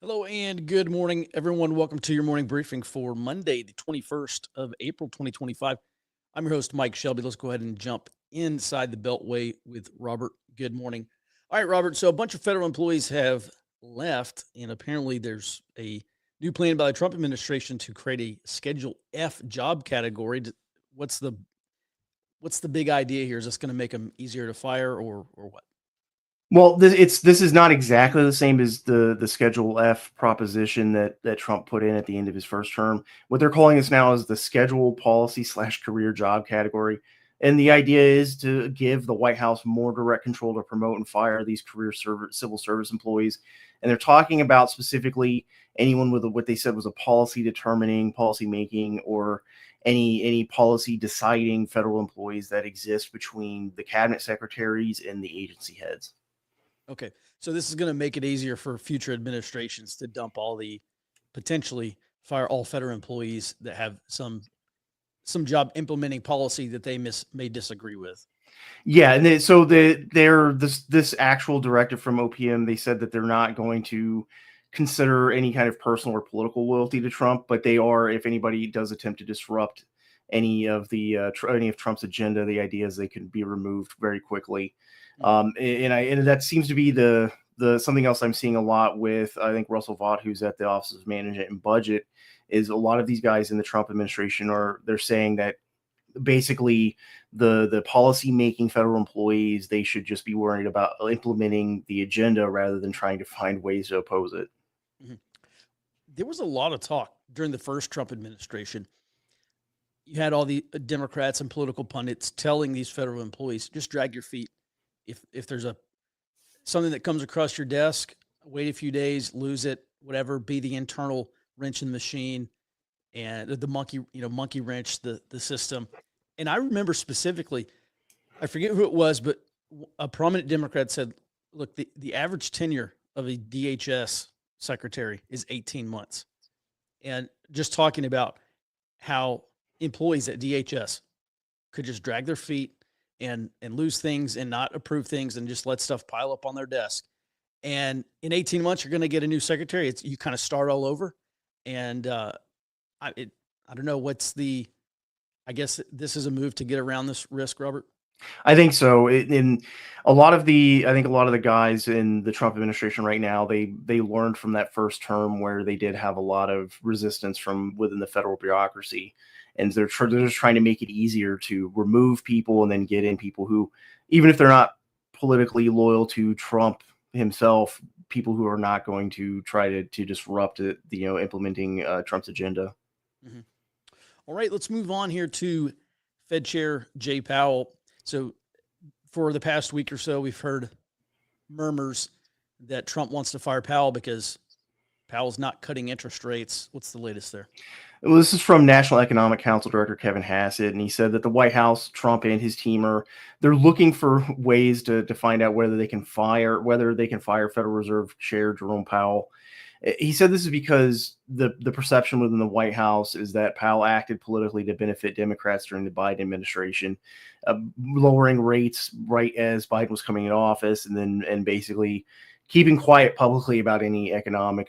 Hello and good morning, everyone. Welcome to your morning briefing for Monday, the 21st of April, 2025. I'm your host, Mike Shelby. Let's go ahead and jump inside the Beltway with Robert. Good morning. All right, Robert. So, a bunch of federal employees have left, and apparently, there's a new plan by the Trump administration to create a Schedule F job category. What's the what's the big idea here? Is this going to make them easier to fire, or what? Well, this is not exactly the same as the Schedule F proposition that Trump put in at the end of his first term. What they're calling this now is the Schedule Policy / Career Job category, and the idea is to give the White House more direct control to promote and fire these civil service employees. And they're talking about specifically anyone with what they said was a policy determining, policy making, or any policy deciding federal employees that exist between the cabinet secretaries and the agency heads. Okay. So this is going to make it easier for future administrations to dump potentially fire all federal employees that have some job implementing policy that they may disagree with. Yeah, and this actual directive from OPM, they said that they're not going to consider any kind of personal or political loyalty to Trump, but they are, if anybody does attempt to disrupt any of Trump's agenda, the idea is they can be removed very quickly. And that seems to be the something else I'm seeing a lot with, I think, Russell Vought, who's at the Office of Management and Budget, is a lot of these guys in the Trump administration they're saying that basically the policy making federal employees, they should just be worried about implementing the agenda rather than trying to find ways to oppose it. Mm-hmm. There was a lot of talk during the first Trump administration. You had all the Democrats and political pundits telling these federal employees, just drag your feet. If there's something that comes across your desk, wait a few days, lose it, whatever, be the internal wrench in the machine and the monkey wrench the system. And I remember specifically, I forget who it was, but a prominent Democrat said, look, the average tenure of a DHS secretary is 18 months. And just talking about how employees at DHS could just drag their feet and lose things and not approve things and just let stuff pile up on their desk. And in 18 months, you're going to get a new secretary. You kind of start all over. And I don't know I guess this is a move to get around this risk, Robert. I think so. In a lot of the, I think a lot of the guys in the Trump administration right now, they learned from that first term where they did have a lot of resistance from within the federal bureaucracy, and they're just trying to make it easier to remove people and then get in people who, even if they're not politically loyal to Trump himself, people who are not going to try to disrupt it, implementing Trump's agenda. Mm-hmm. All right, let's move on here to Fed Chair Jay Powell. So for the past week or so, we've heard murmurs that Trump wants to fire Powell because Powell's not cutting interest rates. What's the latest there? Well, this is from National Economic Council Director Kevin Hassett, and he said that the White House, Trump and his team they're looking for ways to find out whether they can fire Federal Reserve Chair Jerome Powell. He said this is because the perception within the White House is that Powell acted politically to benefit Democrats during the Biden administration, lowering rates right as Biden was coming into office, and basically keeping quiet publicly about any economic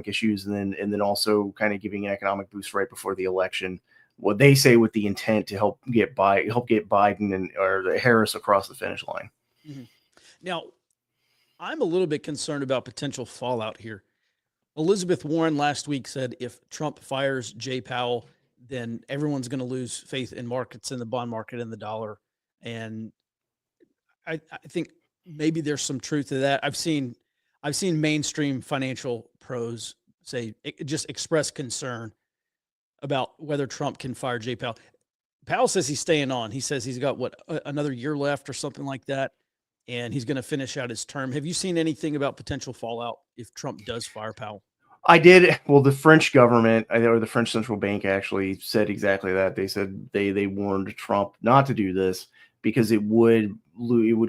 issues, and then also kind of giving an economic boost right before the election. What they say with the intent to help get Biden or Harris across the finish line. Mm-hmm. Now, I'm a little bit concerned about potential fallout here. Elizabeth Warren last week said if Trump fires Jay Powell, then everyone's going to lose faith in markets, in the bond market, and the dollar. And I think maybe there's some truth to that. I've seen mainstream financial pros just express concern about whether Trump can fire Jay Powell. Powell says he's staying on. He says he's got another year left or something like that, and he's going to finish out his term. Have you seen anything about potential fallout if Trump does fire Powell? I did. Well, the French government or the French central bank actually said exactly that. They said they warned Trump not to do this because it would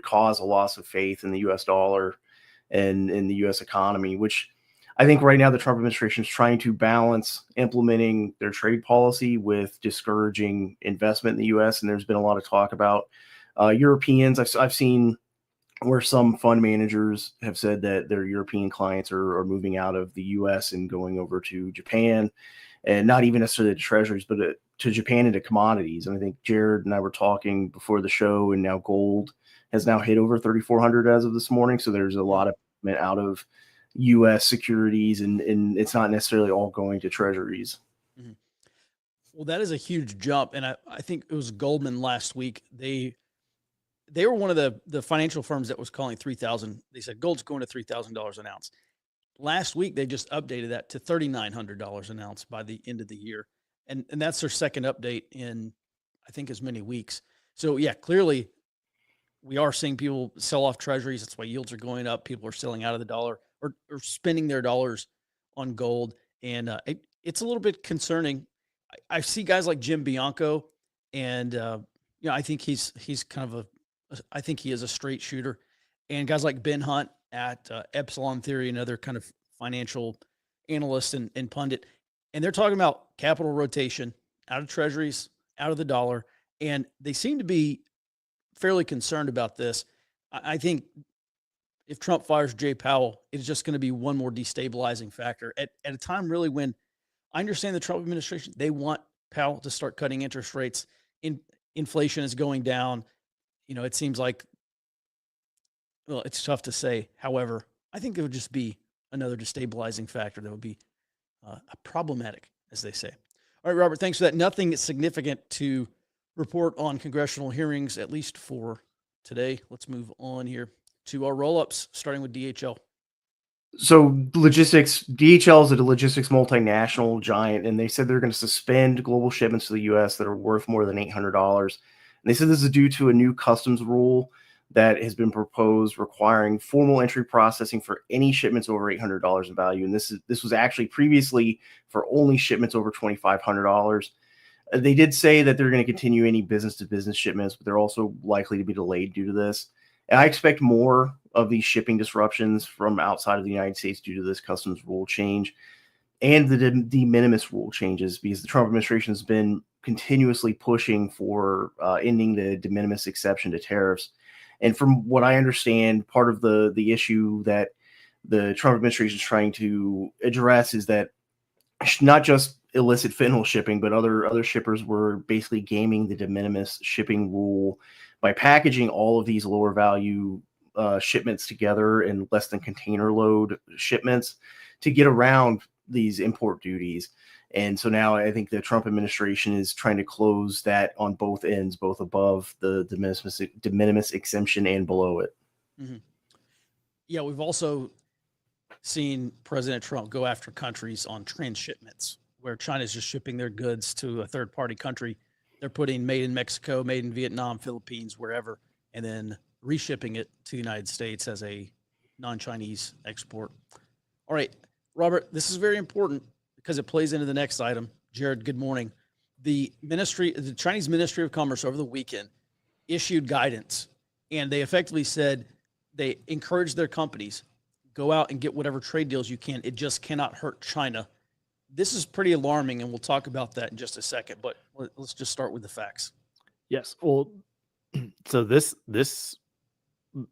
cause a loss of faith in the U.S. dollar and in the U.S. economy, which I think right now the Trump administration is trying to balance implementing their trade policy with discouraging investment in the U.S. And there's been a lot of talk about Europeans. I've seen where some fund managers have said that their European clients are moving out of the US and going over to Japan, and not even necessarily to treasuries, but to Japan into commodities. And I think Jared and I were talking before the show, and now gold has now hit over 3,400 as of this morning. So there's a lot of movement out of US securities, and it's not necessarily all going to treasuries. Mhm. Well, that is a huge jump. And I think it was Goldman last week. They were one of the financial firms that was calling 3,000. They said gold's going to $3,000 an ounce. Last week, they just updated that to $3,900 an ounce by the end of the year. And that's their second update in, I think, as many weeks. So, yeah, clearly we are seeing people sell off treasuries. That's why yields are going up. People are selling out of the dollar or spending their dollars on gold. And it's a little bit concerning. I see guys like Jim Bianco, and I think he's kind of I think he is a straight shooter, and guys like Ben Hunt at Epsilon Theory, another kind of financial analyst and pundit, and they're talking about capital rotation out of treasuries, out of the dollar, and they seem to be fairly concerned about this. I think if Trump fires Jay Powell, it's just going to be one more destabilizing factor at a time really when I understand the Trump administration, they want Powell to start cutting interest rates. Inflation is going down. It seems like, well, it's tough to say. However, I think it would just be another destabilizing factor that would be problematic, as they say. All right, Robert, thanks for that. Nothing significant to report on congressional hearings, at least for today. Let's move on here to our roll-ups, starting with DHL. So logistics, DHL is a logistics multinational giant, and they said they're going to suspend global shipments to the U.S. that are worth more than $800. And they said this is due to a new customs rule that has been proposed requiring formal entry processing for any shipments over $800 in value. And this was actually previously for only shipments over $2,500. They did say that they're going to continue any business-to-business shipments, but they're also likely to be delayed due to this. And I expect more of these shipping disruptions from outside of the United States due to this customs rule change and the de minimis rule changes, because the Trump administration has been continuously pushing for ending the de minimis exception to tariffs. And from what I understand, part of the issue that the Trump administration is trying to address is that not just illicit fentanyl shipping, but other shippers were basically gaming the de minimis shipping rule by packaging all of these lower value shipments together in less than container load shipments to get around these import duties. And so now I think the Trump administration is trying to close that on both ends, both above the de minimis exemption and below it. Mm-hmm. Yeah, we've also seen President Trump go after countries on transshipments where China's just shipping their goods to a third-party country. They're putting made in Mexico, made in Vietnam, Philippines, wherever, and then reshipping it to the United States as a non-Chinese export. All right, Robert, this is very important because it plays into the next item. Jared, good morning. The Chinese Ministry of Commerce over the weekend issued guidance, and they effectively said they encourage their companies, go out and get whatever trade deals you can. It just cannot hurt China. This is pretty alarming, and we'll talk about that in just a second, but let's just start with the facts. Yes. Well, so this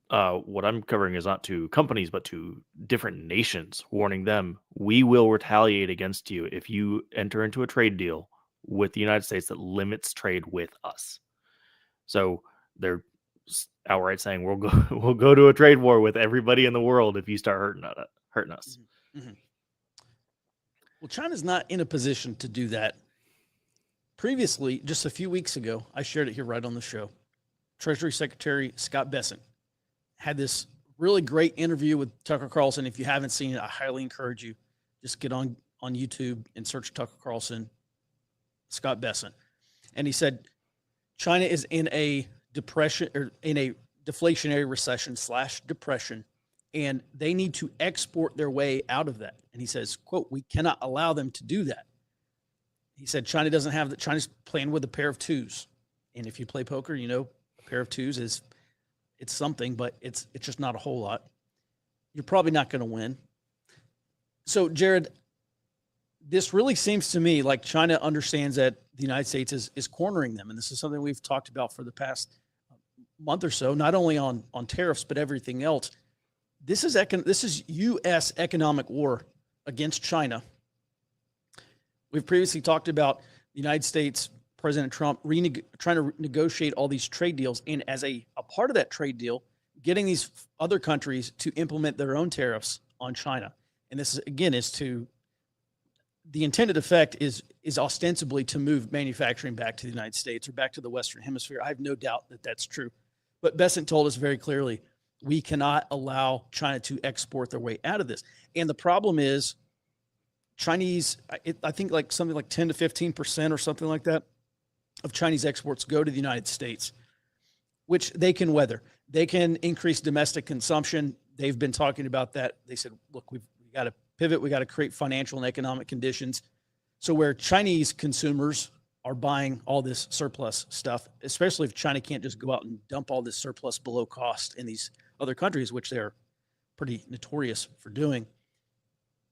what I'm covering is not to companies, but to different nations, warning them, we will retaliate against you if you enter into a trade deal with the United States that limits trade with us. So they're outright saying we'll go to a trade war with everybody in the world if you start hurting us. Mm-hmm. Well, China's not in a position to do that. Previously, just a few weeks ago, I shared it here right on the show. Treasury Secretary Scott Bessent had this really great interview with Tucker Carlson. If you haven't seen it, I highly encourage you. Just get on YouTube and search Tucker Carlson, Scott Bessent. And he said, China is in a depression or in a deflationary recession / depression, and they need to export their way out of that. And he says, quote, we cannot allow them to do that. He said, China doesn't have that. China's playing with a pair of twos. And if you play poker, you know, a pair of twos it's something, but it's just not a whole lot. You're probably not going to win. So, Jared, this really seems to me like China understands that the United States is cornering them. And this is something we've talked about for the past month or so, not only on tariffs, but everything else. This is U.S. economic war against China. We've previously talked about the United States, President Trump trying to negotiate all these trade deals, and as a part of that trade deal, getting these other countries to implement their own tariffs on China. And this is, again, the intended effect is ostensibly to move manufacturing back to the United States or back to the Western Hemisphere. I have no doubt that that's true. But Bessent told us very clearly, we cannot allow China to export their way out of this. And the problem is Chinese, I think like something like 10 to 15% or something like that of Chinese exports go to the United States, which they can weather. They can increase domestic consumption. They've been talking about that. They said, look, we got to pivot. We got to create financial and economic conditions. So where Chinese consumers are buying all this surplus stuff, especially if China can't just go out and dump all this surplus below cost in these other countries, which they're pretty notorious for doing.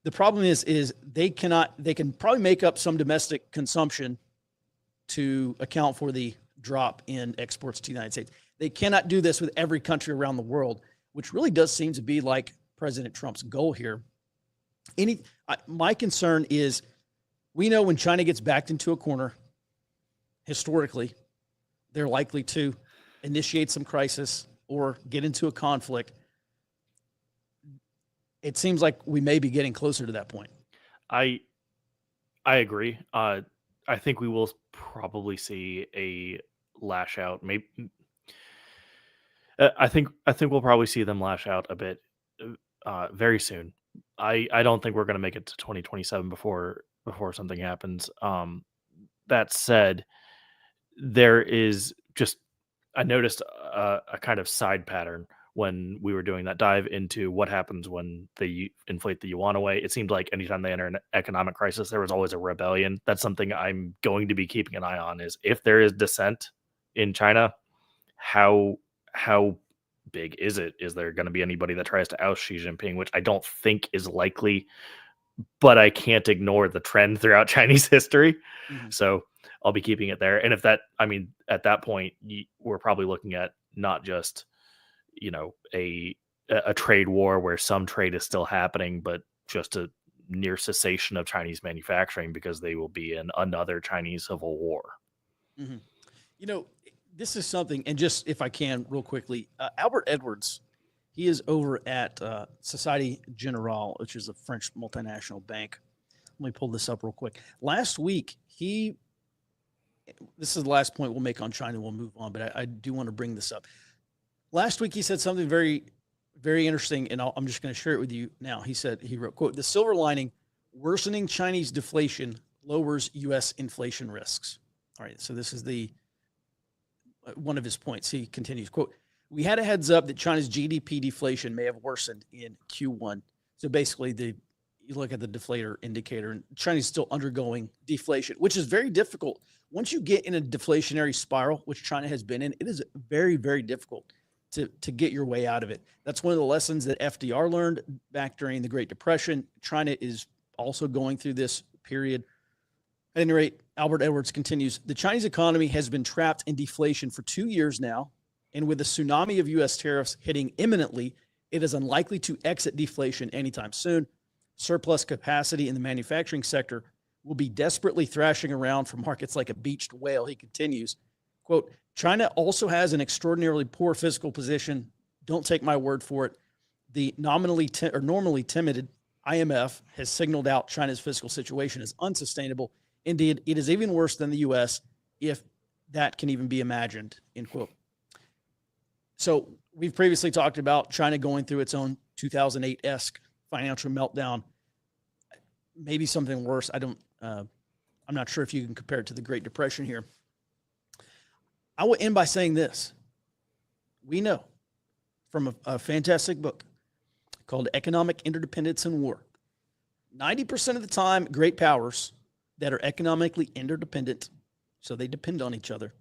The problem is they can probably make up some domestic consumption to account for the drop in exports to the United States. They cannot do this with every country around the world, which really does seem to be like President Trump's goal here. My concern is, we know when China gets backed into a corner, historically, they're likely to initiate some crisis or get into a conflict. It seems like we may be getting closer to that point. I agree. I think we will probably see a lash out. Maybe I think we'll probably see them lash out a bit very soon. I don't think we're going to make it to 2027 before something happens. That said, there is just, I noticed a kind of side pattern when we were doing that dive into what happens when they inflate the yuan away. It seemed like anytime they enter an economic crisis, there was always a rebellion. That's something I'm going to be keeping an eye on, is if there is dissent in China, how big is it? Is there going to be anybody that tries to oust Xi Jinping, which I don't think is likely, but I can't ignore the trend throughout Chinese history. Mm-hmm. So I'll be keeping it there. And if that, I mean, at that point, we're probably looking at not just, a trade war where some trade is still happening, but just a near cessation of Chinese manufacturing, because they will be in another Chinese civil war. Mm-hmm. This is something, and just if I can real quickly, Albert Edwards, he is over at Societe Generale, which is a French multinational bank. Let me pull this up real quick. Last week, this is the last point we'll make on China, we'll move on, but I do want to bring this up. Last week, he said something very, very interesting, and I'm just going to share it with you now. He wrote, quote, "The silver lining, worsening Chinese deflation lowers U.S. inflation risks." All right, so this is one of his points. He continues, quote, "We had a heads up that China's GDP deflation may have worsened in Q1. So basically, you look at the deflator indicator, and China's still undergoing deflation, which is very difficult. Once you get in a deflationary spiral, which China has been in, it is very, very difficult to get your way out of it. That's one of the lessons that FDR learned back during the Great Depression. China is also going through this period. At any rate, Albert Edwards continues, "The Chinese economy has been trapped in deflation for 2 years now, and with a tsunami of U.S. tariffs hitting imminently, it is unlikely to exit deflation anytime soon. Surplus capacity in the manufacturing sector will be desperately thrashing around for markets like a beached whale." He continues, quote, "China also has an extraordinarily poor fiscal position. Don't take my word for it. The normally timid IMF has signaled out China's fiscal situation as unsustainable. Indeed, it is even worse than the U.S., if that can even be imagined," end quote. So we've previously talked about China going through its own 2008-esque financial meltdown. Maybe something worse. I'm not sure if you can compare it to the Great Depression here. I will end by saying this. We know from a fantastic book called Economic Interdependence and War, 90% of the time, great powers that are economically interdependent, so they depend on each other,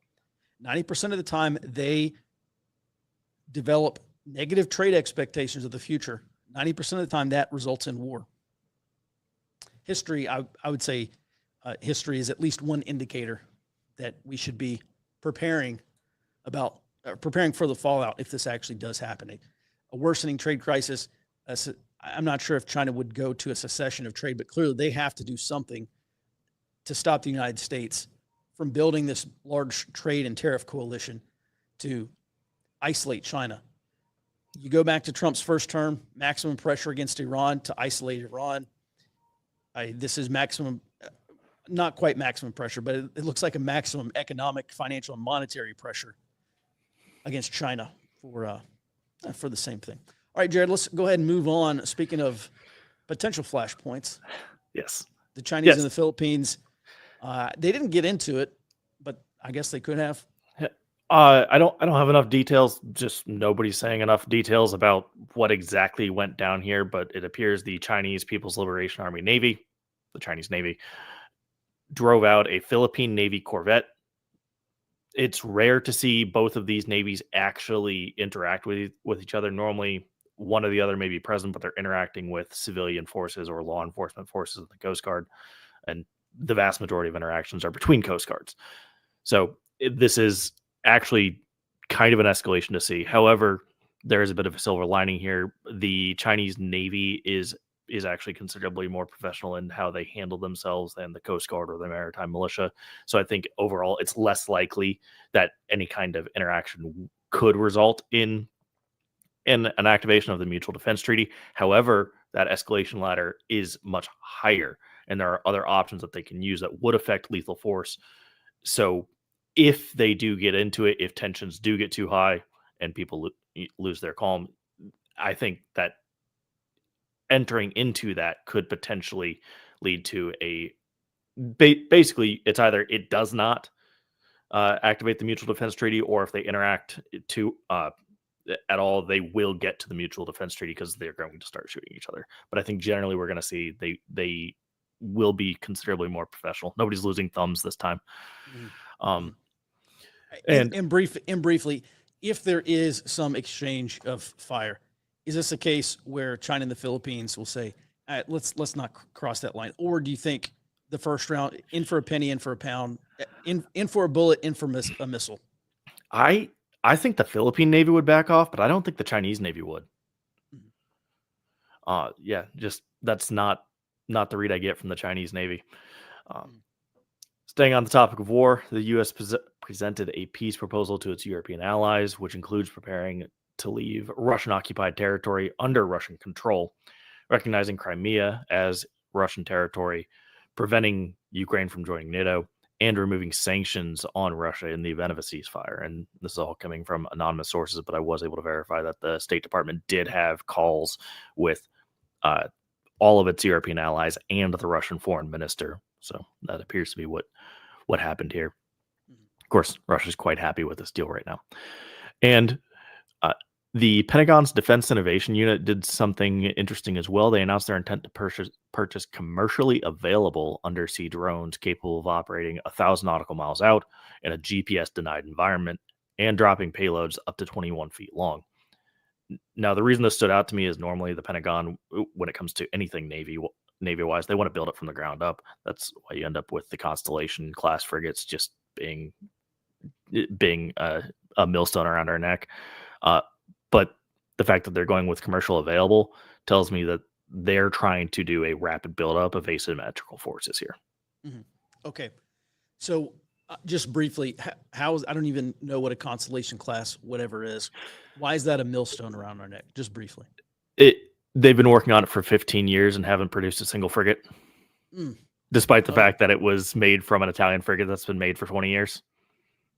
90% of the time, they develop negative trade expectations of the future. 90% of the time, that results in war. History, I would say, history is at least one indicator that we should be preparing about preparing for the fallout if this actually does happen. A worsening trade crisis. I'm not sure if China would go to a cessation of trade, but clearly they have to do something to stop the United States from building this large trade and tariff coalition to isolate China. You go back to Trump's first term, maximum pressure against Iran to isolate Iran. This is maximum, not quite maximum pressure, but it looks like a maximum economic, financial, and monetary pressure against China for the same thing. All right, Jared, let's go ahead and move on. Speaking of potential flashpoints. Yes. The Chinese in the Philippines, they didn't get into it, but I guess they could have. I don't have enough details. Just nobody's saying enough details about what exactly went down here, but it appears the Chinese People's Liberation Army Navy, the Chinese Navy, drove out a Philippine Navy corvette. It's rare to see both of these navies actually interact with each other. Normally, one or the other may be present, but they're interacting with civilian forces or law enforcement forces of the Coast Guard, and the vast majority of interactions are between Coast Guards. So this is actually kind of an escalation to see. However, there is a bit of a silver lining here. The Chinese Navy is actually considerably more professional in how they handle themselves than the Coast Guard or the maritime militia. So I think overall it's less likely that any kind of interaction could result in an activation of the Mutual Defense Treaty. However, that escalation ladder is much higher, and there are other options that they can use that would affect lethal force. So if they do get into it, if tensions do get too high and people lose their calm, I think that entering into that could potentially lead to basically it's either it does not activate the Mutual Defense Treaty, or if they interact at all, they will get to the Mutual Defense Treaty because they're going to start shooting each other. But I think generally we're going to see they will be considerably more professional. Nobody's losing thumbs this time. Mm-hmm. And briefly, if there is some exchange of fire, is this a case where China and the Philippines will say, all right, let's not cross that line? Or do you think the first round, in for a penny, in for a pound, in for a bullet, in for a missile? I think the Philippine Navy would back off, but I don't think the Chinese Navy would. Just that's not the read I get from the Chinese Navy. Staying on the topic of war, the U.S. presented a peace proposal to its European allies, which includes preparing to leave Russian-occupied territory under Russian control, recognizing Crimea as Russian territory, preventing Ukraine from joining NATO, and removing sanctions on Russia in the event of a ceasefire. And this is all coming from anonymous sources, but I was able to verify that the State Department did have calls with all of its European allies and the Russian foreign minister. So that appears to be what happened here. Of course, Russia's quite happy with this deal right now. And the Pentagon's Defense Innovation Unit did something interesting as well. They announced their intent to purchase commercially available undersea drones capable of operating 1,000 nautical miles out in a GPS-denied environment and dropping payloads up to 21 feet long. Now, the reason this stood out to me is normally the Pentagon, when it comes to anything Navy-wise, they want to build it from the ground up. That's why you end up with the Constellation class frigates just being a millstone around our neck. But the fact that they're going with commercial available tells me that they're trying to do a rapid buildup of asymmetrical forces here. Mm-hmm. Okay. So just briefly, I don't even know what a Constellation class whatever is. Why is that a millstone around our neck? Just briefly. They've been working on it for 15 years and haven't produced a single frigate, despite the fact that it was made from an Italian frigate that's been made for 20 years.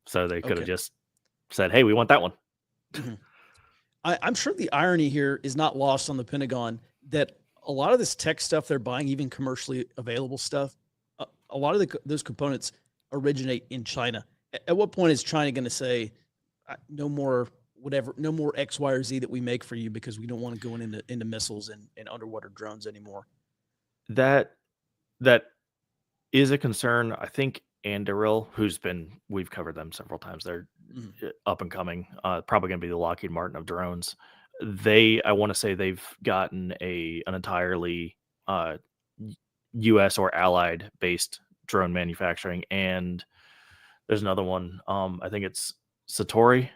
So they could have just said, hey, we want that one. Mm-hmm. I'm sure the irony here is not lost on the Pentagon that a lot of this tech stuff they're buying, even commercially available stuff, a lot of those components originate in China. At what point is China going to say, no more X, Y, or Z that we make for you because we don't want to go into missiles and underwater drones anymore? That is a concern. I think Anduril, we've covered them several times. They're up and coming, probably going to be the Lockheed Martin of drones. I want to say they've gotten an entirely U.S. or allied based drone manufacturing. And there's another one. I think it's Satori.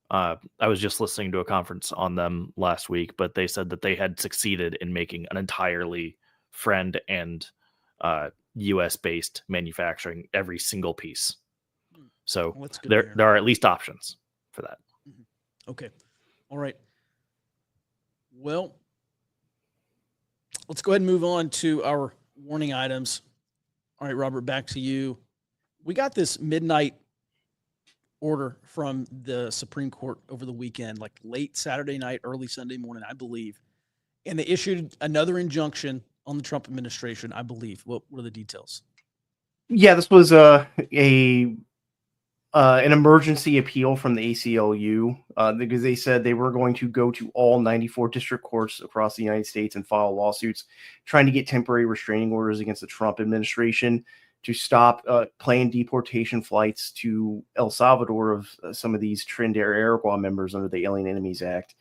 I was just listening to a conference on them last week, but they said that they had succeeded in making an entirely friend and U.S. based manufacturing every single piece. So Well, that's good to hear. there are at least options for that. Okay. All right. Well, let's go ahead and move on to our warning items. All right, Robert, back to you. We got this midnight order from the Supreme Court over the weekend, like late Saturday night, early Sunday morning, I believe. And they issued another injunction on the Trump administration, I believe. What were the details? Yeah, this was an emergency appeal from the ACLU because they said they were going to go to all 94 district courts across the United States and file lawsuits trying to get temporary restraining orders against the Trump administration to stop planned deportation flights to El Salvador of some of these Trinidad Iroquois members under the Alien Enemies Act.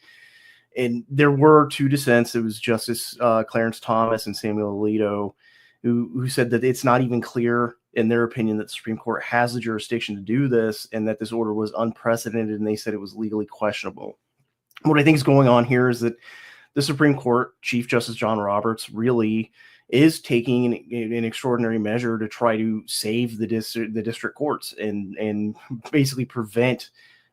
And there were two dissents. It was Justice Clarence Thomas and Samuel Alito who said that it's not even clear, in their opinion, that the Supreme Court has the jurisdiction to do this and that this order was unprecedented, and they said it was legally questionable. What I think is going on here is that the Supreme Court, Chief Justice John Roberts, really is taking an extraordinary measure to try to save the district courts and basically prevent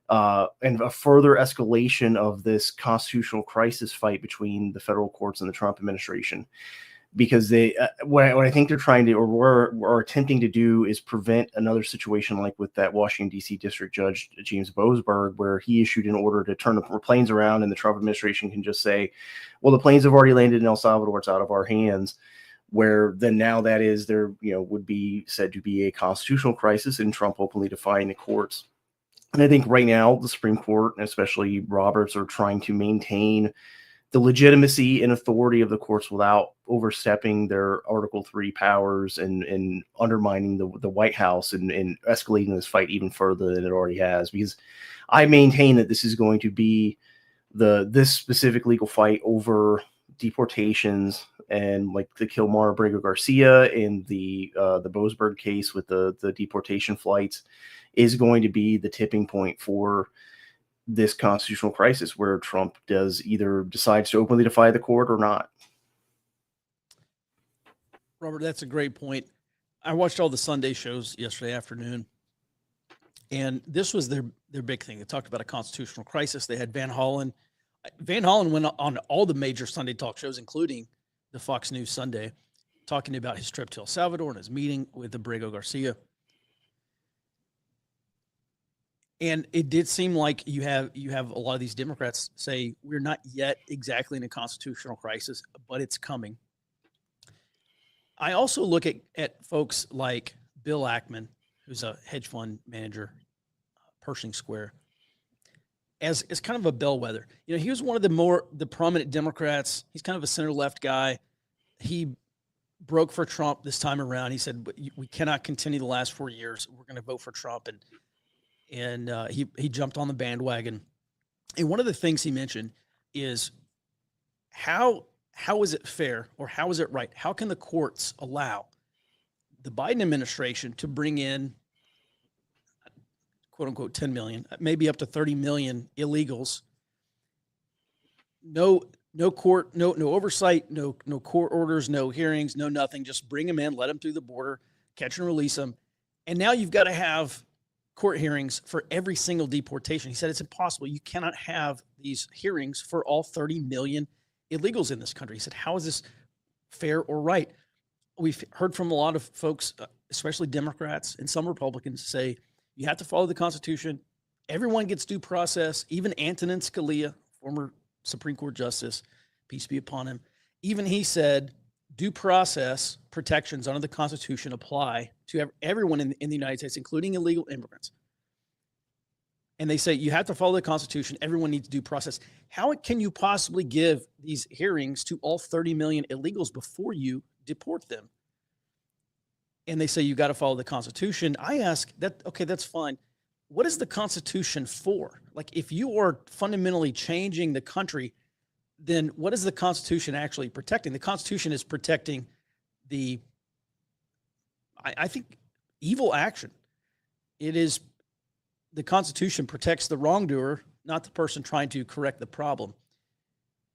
and a further escalation of this constitutional crisis fight between the federal courts and the Trump administration. Because they, what I think they're trying to, or are attempting to do, is prevent another situation like with that Washington, D.C. District Judge, James Boasberg, where he issued an order to turn the planes around, and the Trump administration can just say, well, the planes have already landed in El Salvador, it's out of our hands. Where then now that is there, would be said to be a constitutional crisis, and Trump openly defying the courts. And I think right now the Supreme Court, and especially Roberts, are trying to maintain the legitimacy and authority of the courts without overstepping their Article III powers and undermining the White House and escalating this fight even further than it already has. Because I maintain that this is going to be this specific legal fight over deportations and like the Kilmar-Abrego Garcia and the Boasberg case with the deportation flights is going to be the tipping point for this constitutional crisis, where Trump either decides to openly defy the court or not. Robert, that's a great point. I watched all the Sunday shows yesterday afternoon, and this was their big thing. They talked about a constitutional crisis. They had Van Hollen. Van Hollen went on all the major Sunday talk shows, including the Fox News Sunday, talking about his trip to El Salvador and his meeting with Abrego Garcia. And it did seem like you have a lot of these Democrats say we're not yet exactly in a constitutional crisis, but it's coming. I also look at folks like Bill Ackman, who's a hedge fund manager, Pershing Square, as kind of a bellwether. He was one of the prominent Democrats. He's kind of a center-left guy. He broke for Trump this time around. He said, we cannot continue the last 4 years. We're going to vote for Trump. And he jumped on the bandwagon. And one of the things he mentioned is how is it fair, or how is it right? How can the courts allow the Biden administration to bring in, quote unquote, 10 million, maybe up to 30 million illegals? No court, no oversight, no court orders, no hearings, no nothing. Just bring them in, let them through the border, catch and release them. And now you've got to have court hearings for every single deportation. He said it's impossible. You cannot have these hearings for all 30 million illegals in this country. He said, how is this fair or right? We've heard from a lot of folks, especially Democrats and some Republicans, say you have to follow the Constitution. Everyone gets due process. Even Antonin Scalia, former Supreme Court justice, peace be upon him, even he said due process protections under the Constitution apply to everyone in the United States, including illegal immigrants. And they say you have to follow the Constitution. Everyone needs due process. How can you possibly give these hearings to all 30 million illegals before you deport them? And they say you got to follow the Constitution. I ask that, okay, that's fine. What is the Constitution for? Like, if you are fundamentally changing the country, then what is the Constitution actually protecting? The Constitution is protecting I think, evil action. The Constitution protects the wrongdoer not the person trying to correct the problem.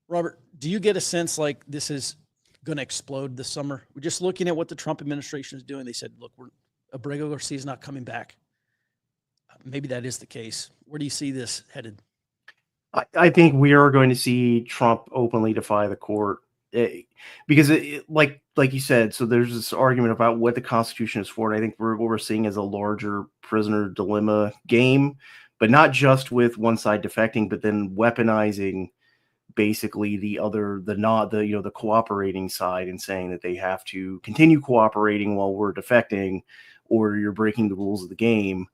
Robert, do you get a sense like this is going to explode this summer? We're just looking at what the Trump administration is doing. They said, look, Abrego Garcia is not coming back. Maybe that is the case. Where do you see this headed? I think we are going to see Trump openly defy the court. Because like you said, so there's this argument about what the Constitution is for, and I think what we're seeing is a larger prisoner dilemma game, but not just with one side defecting, but then weaponizing basically the cooperating side and saying that they have to continue cooperating while we're defecting, or you're breaking the rules of the game.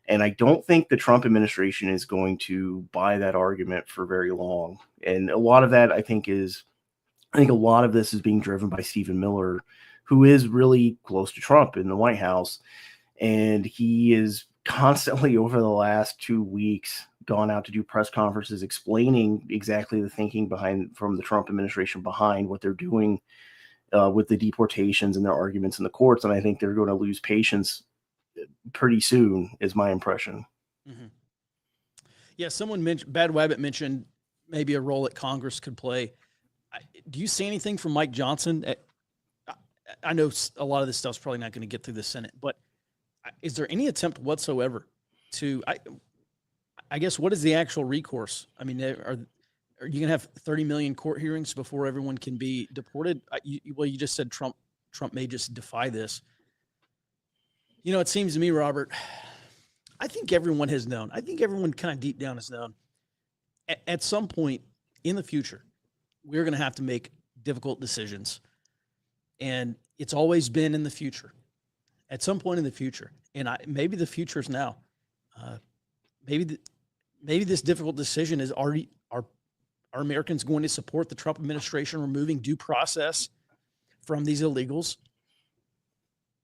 And I don't think the Trump administration is going to buy that argument for very long. And a lot of that, I think a lot of this is being driven by Stephen Miller, who is really close to Trump in the White House. And he is constantly over the last 2 weeks gone out to do press conferences explaining exactly the thinking from the Trump administration behind what they're doing with the deportations and their arguments in the courts. And I think they're going to lose patience pretty soon, is my impression. Mm-hmm. Yeah, someone mentioned, Bad Wabbit mentioned maybe a role that Congress could play. Do you see anything from Mike Johnson? I know a lot of this stuff's probably not going to get through the Senate, but is there any attempt whatsoever to, I guess, what is the actual recourse? I mean, are you going to have 30 million court hearings before everyone can be deported? You just said Trump may just defy this. You know, it seems to me, Robert, I think everyone has known. I think everyone kind of deep down has known. At some point in the future, we're going to have to make difficult decisions. And it's always been in the future. At some point in the future. And maybe the future is now. Maybe this difficult decision is, are Americans going to support the Trump administration removing due process from these illegals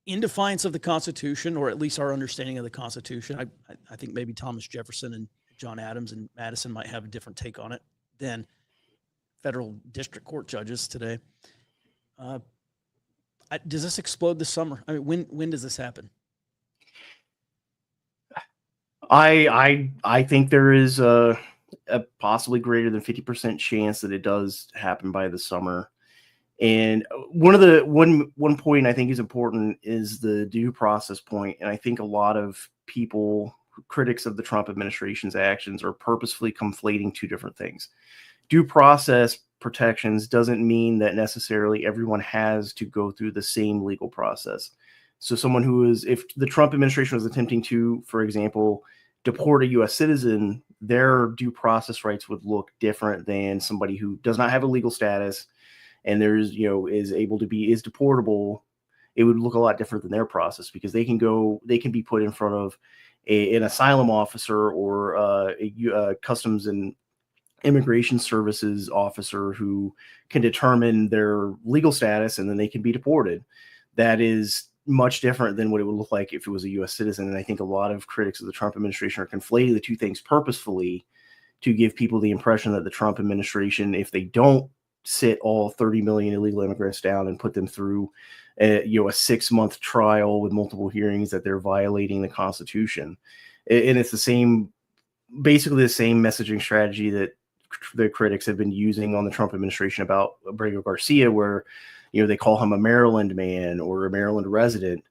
in defiance of the Constitution, or at least our understanding of the Constitution? I think maybe Thomas Jefferson and John Adams and Madison might have a different take on it than federal district court judges today. Does this explode this summer? I mean, when does this happen? I think there is a possibly greater than 50% chance that it does happen by the summer. And one point I think is important is the due process point. And I think a lot of people, critics of the Trump administration's actions, are purposefully conflating two different things. Due process protections doesn't mean that necessarily everyone has to go through the same legal process. So if the Trump administration was attempting to, for example, deport a U.S. citizen, their due process rights would look different than somebody who does not have a legal status and is deportable. It would look a lot different than their process, because they can be put in front of an asylum officer or a customs and immigration services officer who can determine their legal status, and then they can be deported. That is much different than what it would look like if it was a U.S. citizen. And I think a lot of critics of the Trump administration are conflating the two things purposefully to give people the impression that the Trump administration, if they don't sit all 30 million illegal immigrants down and put them through a 6-month trial with multiple hearings, that they're violating the Constitution. And it's basically the same messaging strategy that the critics have been using on the Trump administration about Abrego Garcia, where they call him a Maryland man or a Maryland resident,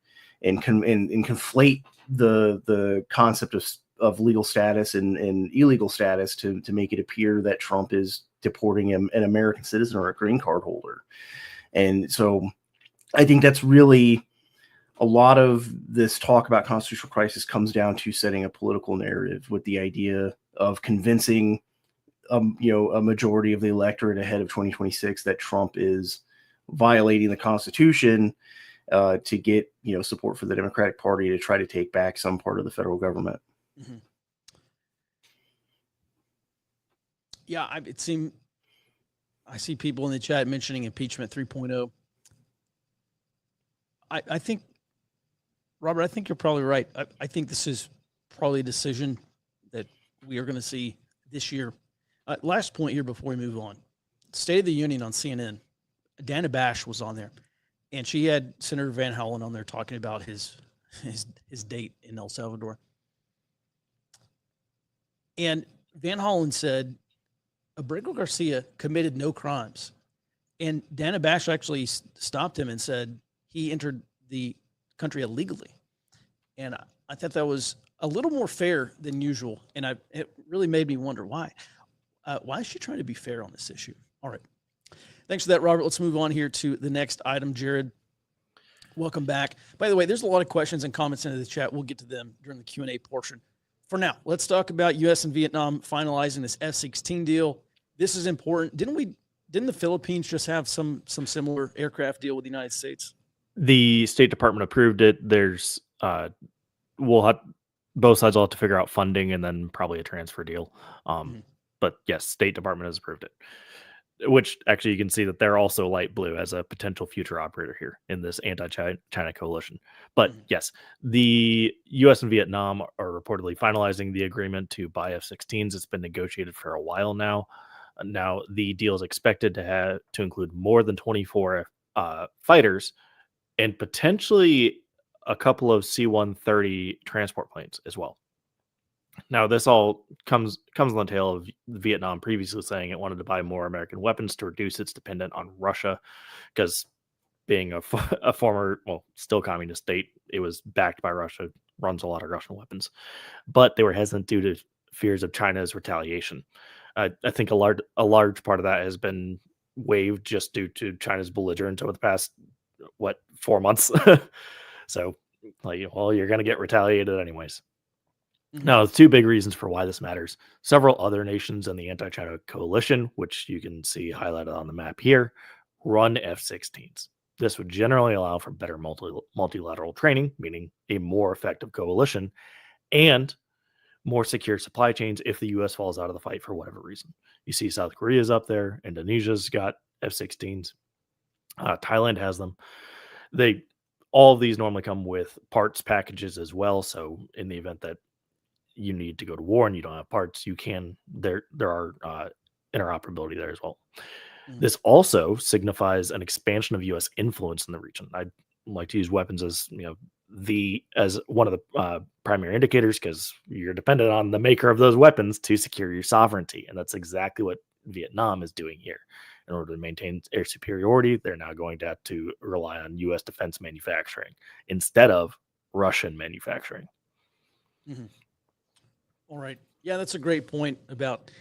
and conflate the concept of legal status and illegal status to make it appear that Trump is deporting an American citizen or a green card holder. And so I think that's really a lot of this talk about constitutional crisis comes down to setting a political narrative with the idea of convincing a majority of the electorate ahead of 2026 that Trump is violating the Constitution to get support for the Democratic Party to try to take back some part of the federal government. Mm-hmm. Yeah, I see people in the chat mentioning impeachment 3.0. I think, Robert, I think you're probably right. I think this is probably a decision that we are going to see this year. Last point here before we move on. State of the Union on CNN. Dana Bash was on there, and she had Senator Van Hollen on there talking about his date in El Salvador. And Van Hollen said Abrego Garcia committed no crimes. And Dana Bash actually stopped him and said he entered the country illegally. And I thought that was a little more fair than usual. And it really made me wonder why. Why is she trying to be fair on this issue? All right. Thanks for that, Robert. Let's move on here to the next item. Jared, welcome back. By the way, there's a lot of questions and comments into the chat. We'll get to them during the Q&A portion. For now, let's talk about U.S. and Vietnam finalizing this F-16 deal. This is important. Didn't the Philippines just have some similar aircraft deal with the United States? The State Department approved it. There's both sides will have to figure out funding and then probably a transfer deal. But yes, State Department has approved it, which actually you can see that they're also light blue as a potential future operator here in this anti-China coalition. But yes, the U.S. and Vietnam are reportedly finalizing the agreement to buy F-16s. It's been negotiated for a while now. Now the deal is expected to include more than 24 fighters and potentially a couple of C-130 transport planes as well. Now, this all comes on the tail of Vietnam previously saying it wanted to buy more American weapons to reduce its dependence on Russia, because being a former, still communist state, it was backed by Russia, runs a lot of Russian weapons. But they were hesitant due to fears of China's retaliation. I think a large part of that has been waived just due to China's belligerence over the past, 4 months? So, you're going to get retaliated anyways. Now, two big reasons for why this matters. Several other nations in the anti-China coalition, which you can see highlighted on the map here, run F-16s. This would generally allow for better multilateral training, meaning a more effective coalition, and more secure supply chains if the U.S. falls out of the fight for whatever reason. You see South Korea's up there. Indonesia's got F-16s. Thailand has them. All of these normally come with parts packages as well. So in the event that you need to go to war and you don't have parts, there are interoperability there as well. This also signifies an expansion of U.S. influence in the region. I'd like to use weapons as as one of the primary indicators, because you're dependent on the maker of those weapons to secure your sovereignty, and that's exactly what Vietnam is doing here. In order to maintain air superiority, they're now going to have to rely on U.S. defense manufacturing instead of Russian manufacturing. All right. Yeah, that's a great point about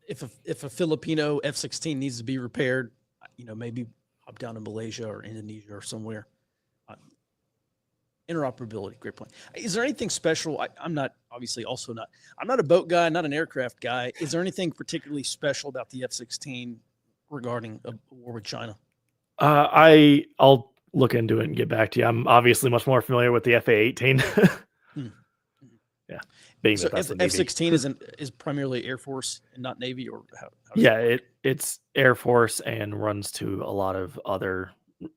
if a Filipino F-16 needs to be repaired, maybe hop down to Malaysia or Indonesia or somewhere. Interoperability, great point. Is there anything special? I'm not a boat guy, not an aircraft guy. Is there anything particularly special about the F-16 regarding a war with China? I'll look into it and get back to you. I'm obviously much more familiar with the F/A-18. Yeah, being so that F-16 is primarily Air Force and not Navy, or how it's Air Force and runs to a lot of other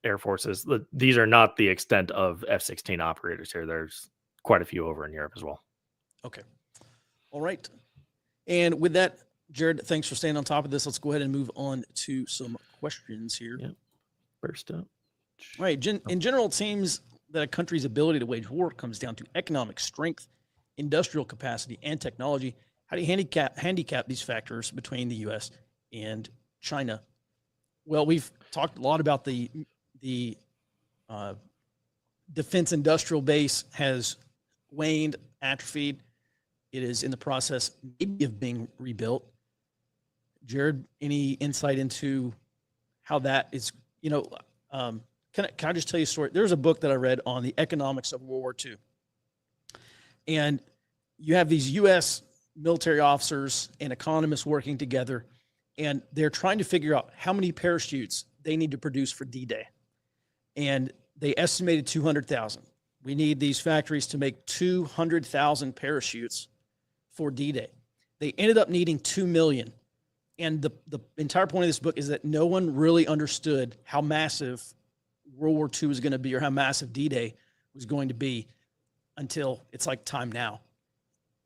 air forces. These are not the extent of F-16 operators here. There's quite a few over in Europe as well. Okay. All right. And with that, Jared, thanks for staying on top of this. Let's go ahead and move on to some questions here. Yep. First up. All right. In general, it seems that a country's ability to wage war comes down to economic strength, industrial capacity, and technology. How do you handicap these factors between the U.S. and China? Well, we've talked a lot about the defense industrial base has waned, atrophied. It is in the process maybe of being rebuilt. Jared, any insight into how that is, can I just tell you a story? There's a book that I read on the economics of World War II. And you have these U.S. military officers and economists working together, and they're trying to figure out how many parachutes they need to produce for D-Day. And they estimated 200,000. We need these factories to make 200,000 parachutes for D-Day. They ended up needing 2 million. And the entire point of this book is that no one really understood how massive World War II was going to be, or how massive D-Day was going to be, until it's like time now.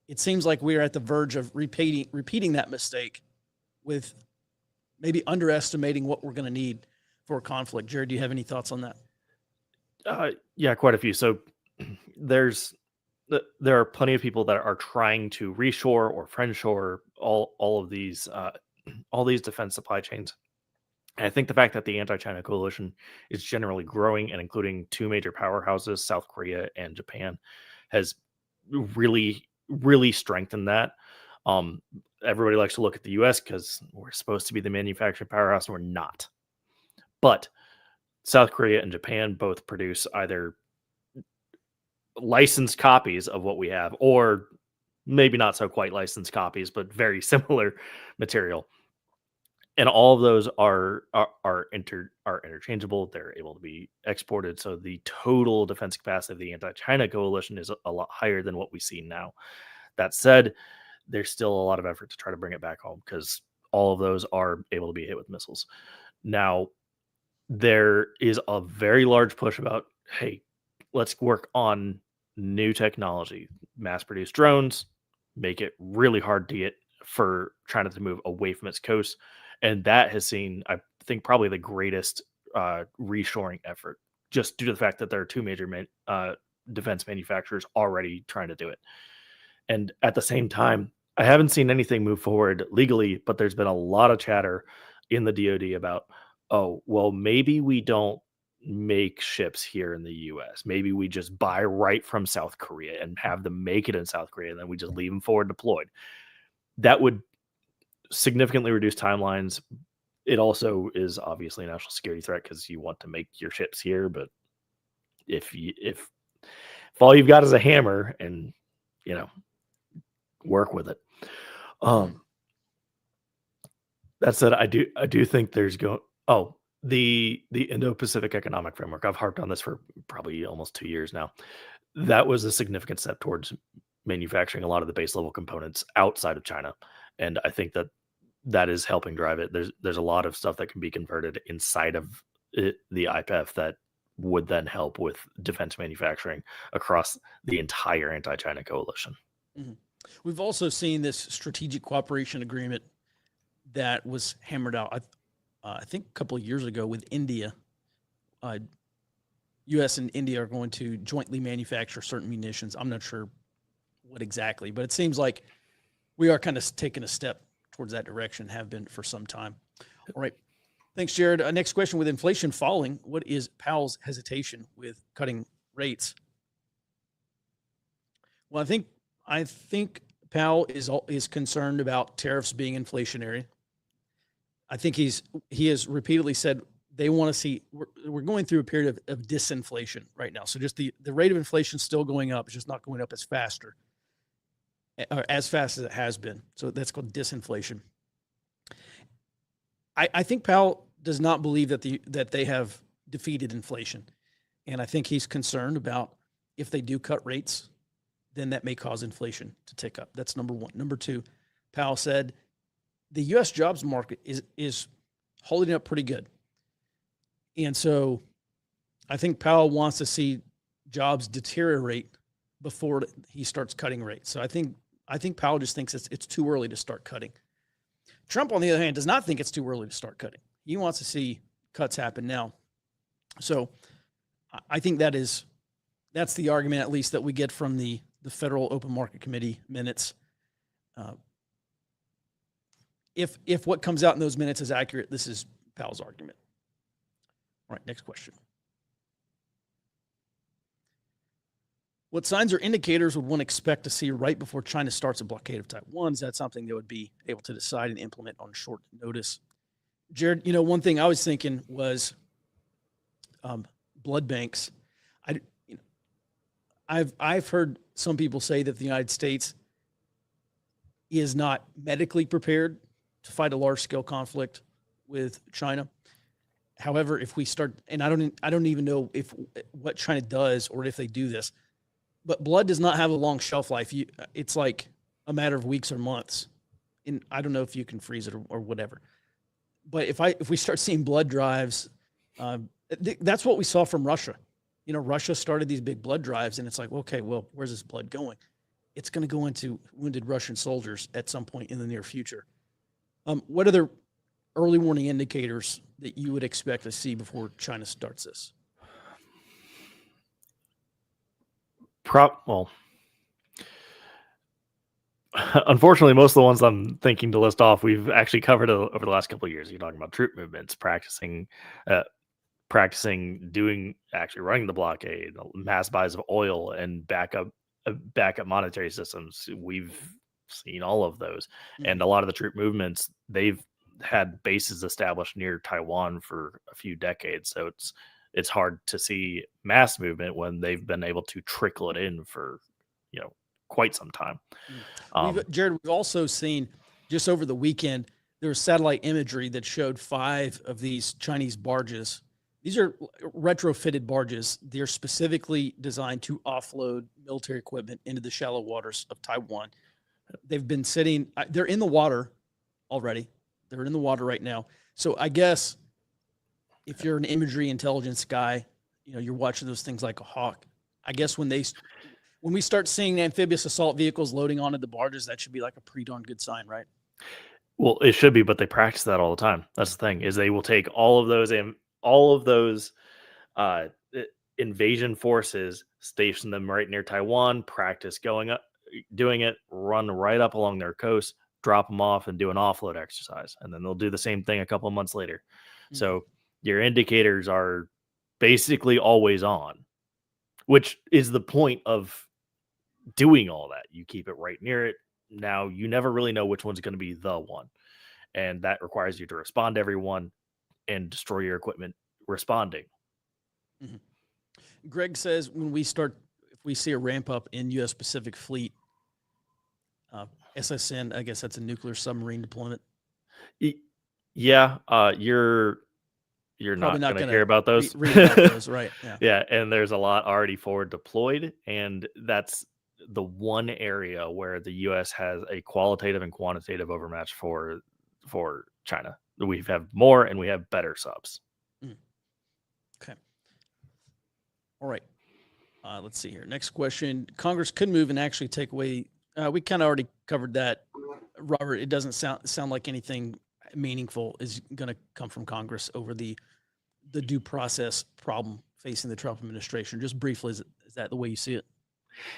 It seems like we are at the verge of repeating that mistake, with maybe underestimating what we're going to need for a conflict. Jared, do you have any thoughts on that? Yeah, quite a few. So there are plenty of people that are trying to reshore or friendshore all of these all these defense supply chains. And I think the fact that the anti-China coalition is generally growing and including two major powerhouses, South Korea and Japan, has really strengthened that. Everybody likes to look at the US because we're supposed to be the manufacturing powerhouse and we're not. But South Korea and Japan both produce either licensed copies of what we have, or maybe not so quite licensed copies, but very similar material. And all of those are interchangeable. They're able to be exported. So the total defense capacity of the anti-China coalition is a lot higher than what we see now. That said, there's still a lot of effort to try to bring it back home because all of those are able to be hit with missiles. Now, there is a very large push about, hey, let's work on new technology, mass-produced drones, make it really hard to get for China to move away from its coast. And that has seen, I think, probably the greatest reshoring effort, just due to the fact that there are two major defense manufacturers already trying to do it. And at the same time, I haven't seen anything move forward legally, but there's been a lot of chatter in the DoD about, oh, well, maybe we don't make ships here in the US. Maybe we just buy right from South Korea and have them make it in South Korea, and then we just leave them forward deployed. That would significantly reduce timelines. It also is obviously a national security threat because you want to make your ships here, but if all you've got is a hammer and work with it. That said, I do think there's the Indo-Pacific Economic Framework. I've harped on this for probably almost 2 years now. That was a significant step towards manufacturing a lot of the base level components outside of China, and I think that is helping drive it. There's a lot of stuff that can be converted inside of the IPEF that would then help with defense manufacturing across the entire anti-China coalition. Mm-hmm. We've also seen this strategic cooperation agreement that was hammered out, I think a couple of years ago with India. U.S. and India are going to jointly manufacture certain munitions. I'm not sure what exactly, but it seems like we are kind of taking a step towards that direction, have been for some time. All right. Thanks, Jared. Next question. With inflation falling, what is Powell's hesitation with cutting rates? Well, I think Powell is concerned about tariffs being inflationary. I think he has repeatedly said they want to see, we're going through a period of disinflation right now. So just the rate of inflation is still going up. It's just not going up as fast as it has been. So that's called disinflation. I think Powell does not believe that they have defeated inflation. And I think he's concerned about if they do cut rates, then that may cause inflation to tick up. That's number one. Number two, Powell said the U.S. jobs market is holding up pretty good. And so I think Powell wants to see jobs deteriorate before he starts cutting rates. So I think Powell just thinks it's too early to start cutting. Trump, on the other hand, does not think it's too early to start cutting. He wants to see cuts happen now. So I think that's the argument, at least, that we get from the Federal Open Market Committee minutes. If what comes out in those minutes is accurate, this is Powell's argument. All right, next question. What signs or indicators would one expect to see right before China starts a blockade of Taiwan? Is that something they would be able to decide and implement on short notice? Jared, one thing I was thinking was blood banks. I've heard some people say that the United States is not medically prepared to fight a large-scale conflict with China. However, if we start, and I don't even know what China does or if they do this, but blood does not have a long shelf life. It's like a matter of weeks or months. And I don't know if you can freeze it or whatever. But if we start seeing blood drives, that's what we saw from Russia. Russia started these big blood drives, and it's like, okay, well, where's this blood going? It's going to go into wounded Russian soldiers at some point in the near future. What are the early warning indicators that you would expect to see before China starts this? Well, Unfortunately, most of the ones I'm thinking to list off, we've actually covered over the last couple of years. You're talking about troop movements, practicing actually running the blockade, mass buys of oil, and backup monetary systems. We've seen all of those, and a lot of the troop movements, they've had bases established near Taiwan for a few decades. So it's hard to see mass movement when they've been able to trickle it in for quite some time. Jared, we've also seen just over the weekend, there was satellite imagery that showed 5 of these Chinese barges. These are retrofitted barges. They're specifically designed to offload military equipment into the shallow waters of Taiwan. They've been sitting, they're in the water already. They're in the water right now. So I guess if you're an imagery intelligence guy, you're watching those things like a hawk. I guess when we start seeing amphibious assault vehicles loading onto the barges, that should be like a pretty darn good sign, right? Well, it should be, but they practice that all the time. That's the thing, is they will take all of those invasion forces, station them right near Taiwan, practice going up, doing it, run right up along their coast, drop them off, and do an offload exercise. And then they'll do the same thing a couple of months later. Mm-hmm. So your indicators are basically always on, which is the point of doing all that. You keep it right near it. Now you never really know which one's going to be the one. And that requires you to respond to everyone and destroy your equipment responding. Mm-hmm. Greg says if we see a ramp up in US Pacific Fleet SSN, I guess that's a nuclear submarine deployment. Yeah. You're not going to hear about those. Read about those, right? Yeah. Yeah. And there's a lot already forward deployed. And that's the one area where the U.S. has a qualitative and quantitative overmatch for China. We have more and we have better subs. Okay. All right. Let's see here. Next question. Congress could move and actually take away. We kind of already covered that, Robert. It doesn't sound like anything meaningful is going to come from Congress over the due process problem facing the Trump administration. Just briefly, is that the way you see it?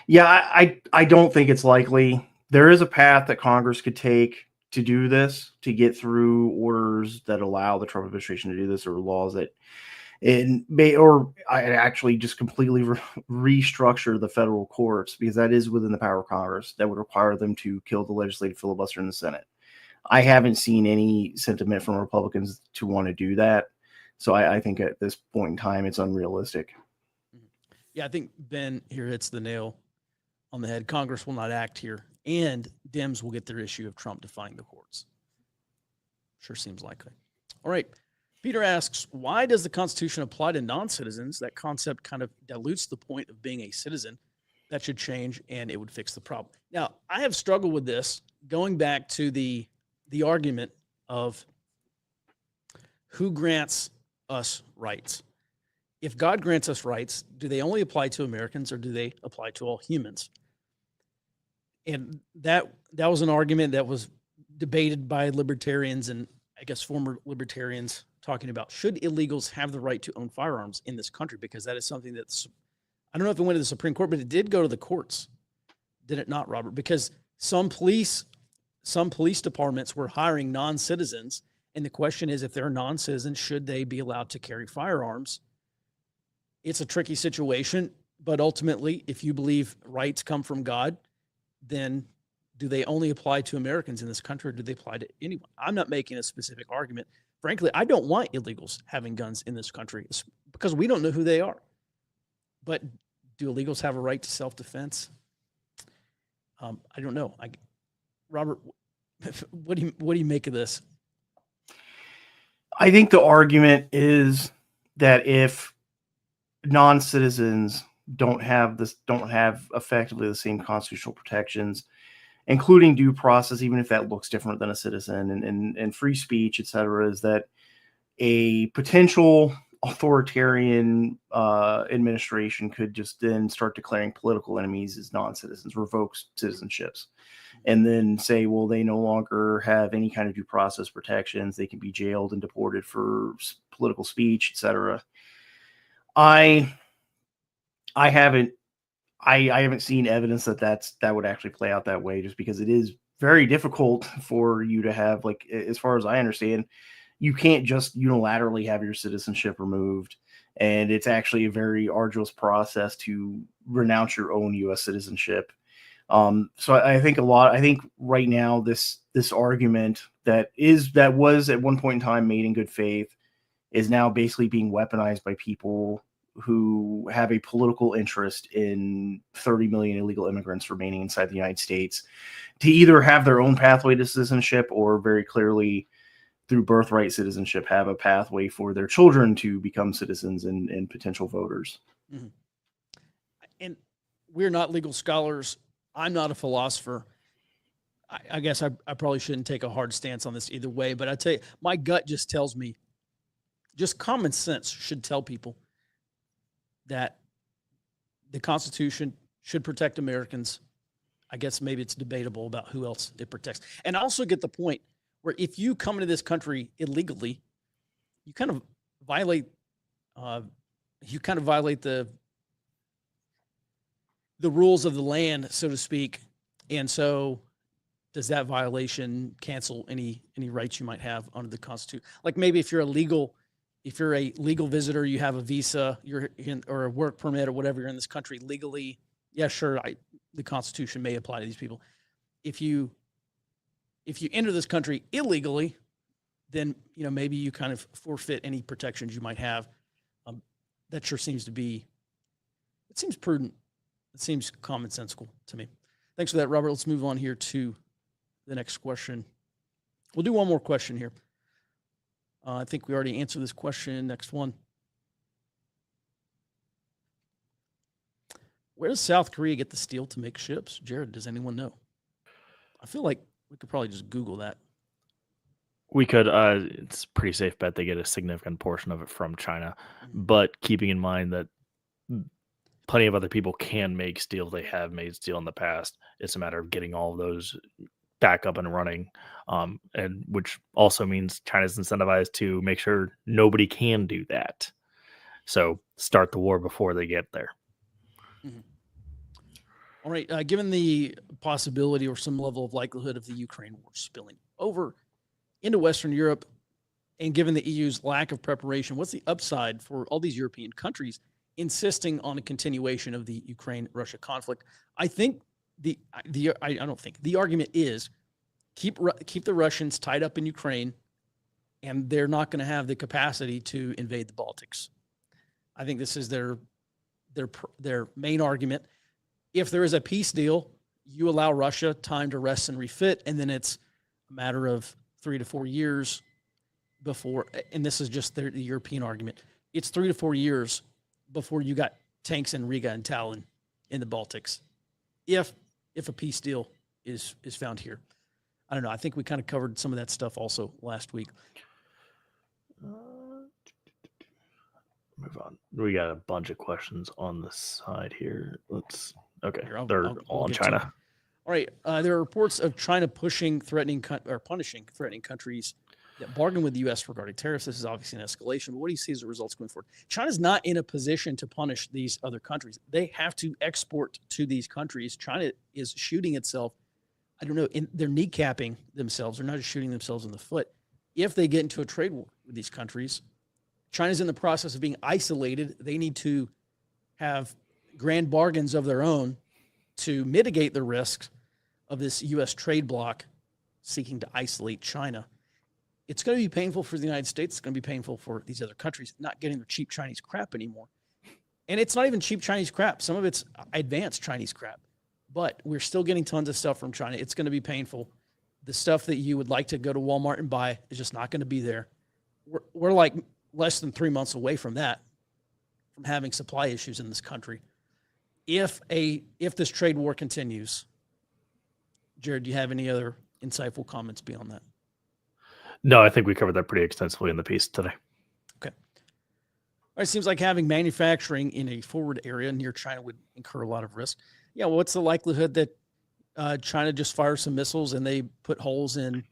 Yeah, I don't think it's likely. There is a path that Congress could take to do this, to get through orders that allow the Trump administration to do this, or laws that actually just completely restructure the federal courts, because that is within the power of Congress. That would require them to kill the legislative filibuster in the Senate. I haven't seen any sentiment from Republicans to want to do that. So I think at this point in time, it's unrealistic. Yeah, I think Ben here hits the nail on the head. Congress will not act here, and Dems will get their issue of Trump defying the courts. Sure seems likely. All right. Peter asks, why does the Constitution apply to non-citizens? That concept kind of dilutes the point of being a citizen. That should change, and it would fix the problem. Now, I have struggled with this, going back to the argument of who grants us rights. If God grants us rights, do they only apply to Americans, or do they apply to all humans? And that was an argument that was debated by libertarians and I guess former libertarians, talking about, should illegals have the right to own firearms in this country? Because that is something that's, I don't know if it went to the Supreme Court, but it did go to the courts. Did it not, Robert? Because some police departments were hiring non-citizens. And the question is, if they're non-citizens, should they be allowed to carry firearms? It's a tricky situation, but ultimately, if you believe rights come from God, then do they only apply to Americans in this country, or do they apply to anyone? I'm not making a specific argument. Frankly, I don't want illegals having guns in this country because we don't know who they are. But do illegals have a right to self-defense? I don't know. Robert, what do you make of this? I think the argument is that if non-citizens don't have effectively the same constitutional protections, including due process, even if that looks different than a citizen, and free speech, et cetera, is that a potential authoritarian administration could just then start declaring political enemies as non-citizens, revoke citizenships, and then say, well, they no longer have any kind of due process protections. They can be jailed and deported for political speech, et cetera. I I haven't seen evidence that would actually play out that way, just because it is very difficult for you to have, like, as far as I understand, you can't just unilaterally have your citizenship removed. And it's actually a very arduous process to renounce your own U.S. citizenship. So I think right now this argument that was at one point in time made in good faith is now basically being weaponized by people who have a political interest in 30 million illegal immigrants remaining inside the United States to either have their own pathway to citizenship, or very clearly through birthright citizenship have a pathway for their children to become citizens and potential voters. Mm-hmm. And we're not legal scholars. I'm not a philosopher. I guess I probably shouldn't take a hard stance on this either way, but I tell you, my gut just tells me, just common sense should tell people that the Constitution should protect Americans. I guess maybe it's debatable about who else it protects. And I also get the point where if you come into this country illegally, you kind of violate the rules of the land, so to speak. And so does that violation cancel any rights you might have under the Constitution? Like maybe if you're a legal visitor, you have a visa, or a work permit or whatever, you're in this country legally. Yeah, sure. The Constitution may apply to these people. If you enter this country illegally, then maybe you kind of forfeit any protections you might have. That sure seems to be. It seems prudent. It seems commonsensical to me. Thanks for that, Robert. Let's move on here to the next question. We'll do one more question here. I think we already answered this question. Next one. Where does South Korea get the steel to make ships? Jared, does anyone know? I feel like we could probably just Google that. We could. It's a pretty safe bet they get a significant portion of it from China, but keeping in mind that plenty of other people can make steel. They have made steel in the past. It's a matter of getting all of those back up and running, and which also means China's incentivized to make sure nobody can do that. So start the war before they get there. Mm-hmm. All right. Given the possibility or some level of likelihood of the Ukraine war spilling over into Western Europe, and given the EU's lack of preparation, what's the upside for all these European countries insisting on a continuation of the Ukraine-Russia conflict? I think I don't think the argument is keep the Russians tied up in Ukraine, and they're not going to have the capacity to invade the Baltics. I think this is their main argument. If there is a peace deal, you allow Russia time to rest and refit, and then it's a matter of 3 to 4 years before, and this is just the European argument, it's 3 to 4 years before you got tanks in Riga and Tallinn in the Baltics, if a peace deal is found here. I don't know. I think we kind of covered some of that stuff also last week. Move on. We got a bunch of questions on the side here. Okay. Here, They're all in China. All right. There are reports of China punishing threatening countries that bargain with the U.S. regarding tariffs. This is obviously an escalation, but what do you see as the results going forward? China's not in a position to punish these other countries. They have to export to these countries. China is shooting itself. I don't know. They're kneecapping themselves. They're not just shooting themselves in the foot. If they get into a trade war with these countries, China's in the process of being isolated. They need to have grand bargains of their own to mitigate the risks of this U.S. trade bloc seeking to isolate China. It's going to be painful for the United States. It's going to be painful for these other countries not getting their cheap Chinese crap anymore. And it's not even cheap Chinese crap. Some of it's advanced Chinese crap. But we're still getting tons of stuff from China. It's going to be painful. The stuff that you would like to go to Walmart and buy is just not going to be there. We're like less than 3 months away from that, from having supply issues in this country. If this trade war continues, Jared, do you have any other insightful comments beyond that? No, I think we covered that pretty extensively in the piece today. Okay. All right, seems like having manufacturing in a forward area near China would incur a lot of risk. Yeah, well, what's the likelihood that China just fires some missiles and they put holes in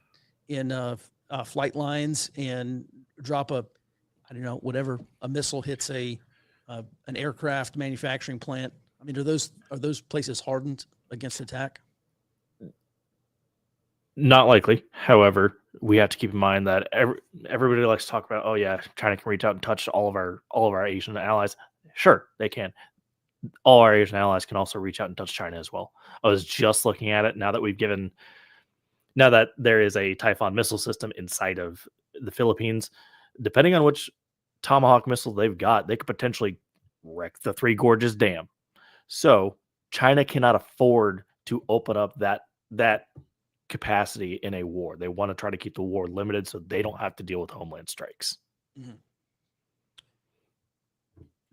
flight lines and drop a missile hits an aircraft manufacturing plant I mean, are those places hardened against attack? Not likely. However, we have to keep in mind that everybody likes to talk about, oh yeah, China can reach out and touch all of our Asian allies. Sure, they can. All our Asian allies can also reach out and touch China as well. I was just looking at it now that there is a Typhoon missile system inside of the Philippines. Depending on which Tomahawk missile they've got, they could potentially wreck the Three Gorges Dam. So China cannot afford to open up that capacity in a war. They want to try to keep the war limited so they don't have to deal with homeland strikes. Mm-hmm.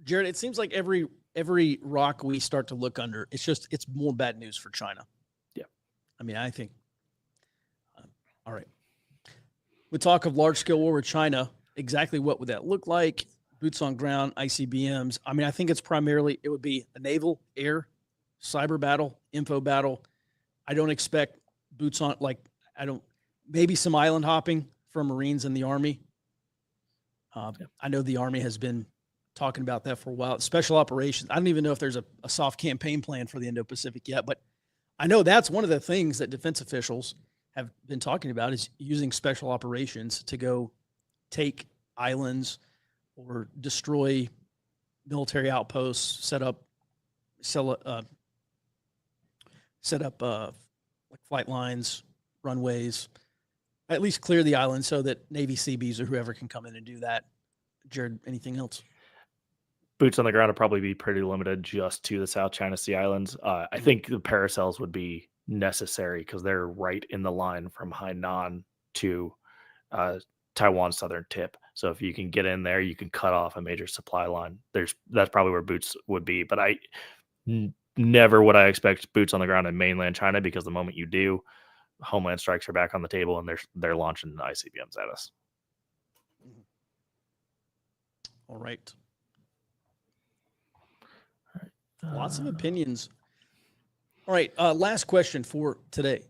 Jared, it seems like every rock we start to look under, it's more bad news for China. Yeah. I mean, I think, all right. We talk of large scale war with China. Exactly what would that look like? Boots on ground, ICBMs. I mean, I think it would be a naval, air, cyber battle, info battle. I don't expect boots on, maybe some island hopping for Marines and the Army. I know the Army has been talking about that for a while. Special operations. I don't even know if there's a soft campaign plan for the Indo-Pacific yet, but I know that's one of the things that defense officials have been talking about is using special operations to go take islands or destroy military outposts, set up like flight lines, runways, at least clear the island so that Navy Seabees or whoever can come in and do that. Jared, anything else? Boots on the ground would probably be pretty limited just to the South China Sea Islands. I think the paracels would be necessary because they're right in the line from Hainan to Taiwan's southern tip. So if you can get in there, you can cut off a major supply line. That's probably where boots would be. But never would I expect boots on the ground in mainland China, because the moment you do, homeland strikes are back on the table and they're launching ICBMs at us. All right. Lots of opinions. All right. Last question for today.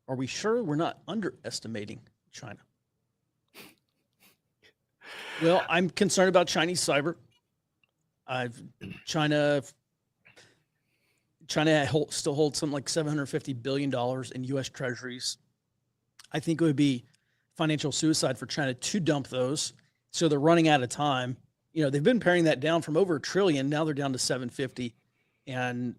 Are we sure we're not underestimating China? Well, I'm concerned about Chinese cyber. China still holds something like $750 billion in US Treasuries. I think it would be financial suicide for China to dump those. So they're running out of time. You know, they've been paring that down from over $1 trillion. Now they're down to 750. And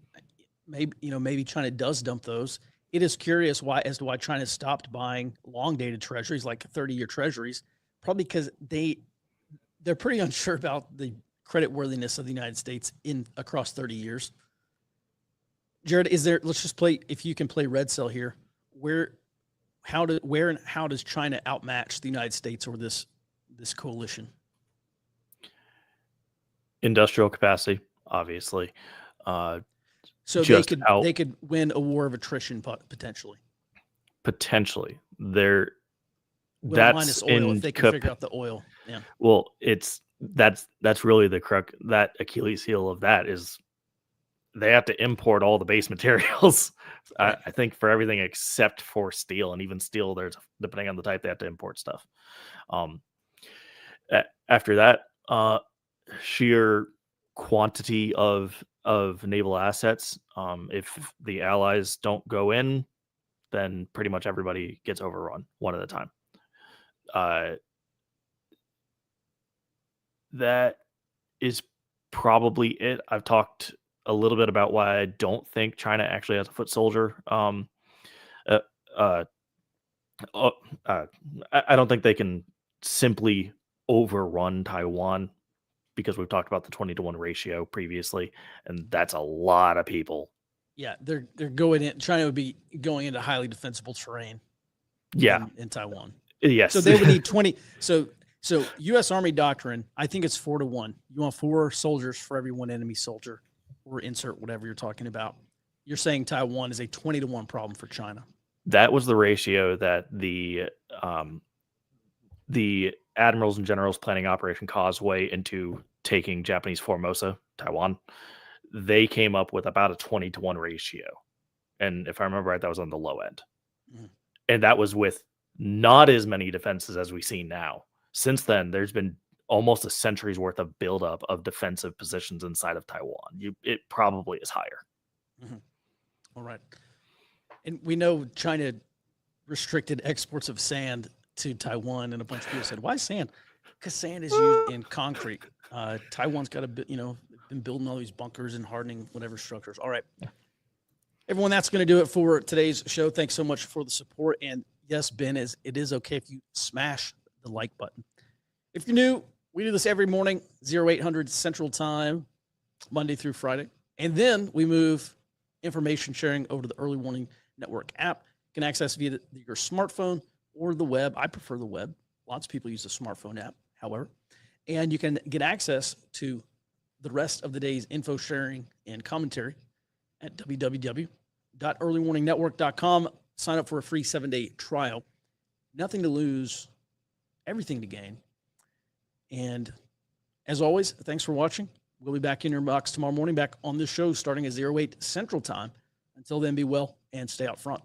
maybe China does dump those. It is curious as to why China stopped buying long dated treasuries, like 30-year treasuries, probably because they're pretty unsure about the credit worthiness of the United States across 30 years. Jared, let's just play, if you can play red cell here, how does China outmatch the United States or this coalition? Industrial capacity, obviously. So they could win a war of attrition potentially. Potentially. Minus oil, if they can figure out the oil. Yeah. Well, that's really the crux. That Achilles heel of that is they have to import all the base materials. Right. I think for everything except for steel, and even steel, depending on the type, they have to import stuff. After that, sheer quantity of naval assets. If the allies don't go in, then pretty much everybody gets overrun one at a time. That is probably it. I've talked a little bit about why I don't think China actually has a foot soldier. I don't think they can simply overrun Taiwan, because we've talked about the 20-to-1 ratio previously, and that's a lot of people. Yeah, they're going in. China would be going into highly defensible terrain. Yeah, in Taiwan. Yes. So they would need 20. So U.S. Army doctrine, I think it's 4-to-1. You want 4 soldiers for every 1 enemy soldier, or insert whatever you're talking about. You're saying Taiwan is a 20-to-1 problem for China. That was the ratio that the admirals and generals planning Operation Causeway into taking Japanese Formosa, Taiwan. They came up with about a 20-to-1 ratio. And if I remember right, that was on the low end. Mm-hmm. And that was with not as many defenses as we see now. Since then, there's been almost a century's worth of buildup of defensive positions inside of Taiwan. It probably is higher. Mm-hmm. All right. And we know China restricted exports of sand to Taiwan, and a bunch of people said, why sand? Because sand is used in concrete. Taiwan's got been building all these bunkers and hardening whatever structures. All right. Everyone, that's going to do it for today's show. Thanks so much for the support. And yes, Ben, it is okay if you smash the like button. If you're new, we do this every morning, 0800 Central Time, Monday through Friday. And then we move information sharing over to the Early Warning Network app. You can access via your smartphone or the web. I prefer the web. Lots of people use the smartphone app, however. And you can get access to the rest of the day's info sharing and commentary at www.earlywarningnetwork.com. Sign up for a free 7-day trial. Nothing to lose, everything to gain. And as always, thanks for watching. We'll be back in your box tomorrow morning, back on this show starting at 08 Central Time. Until then, be well and stay out front.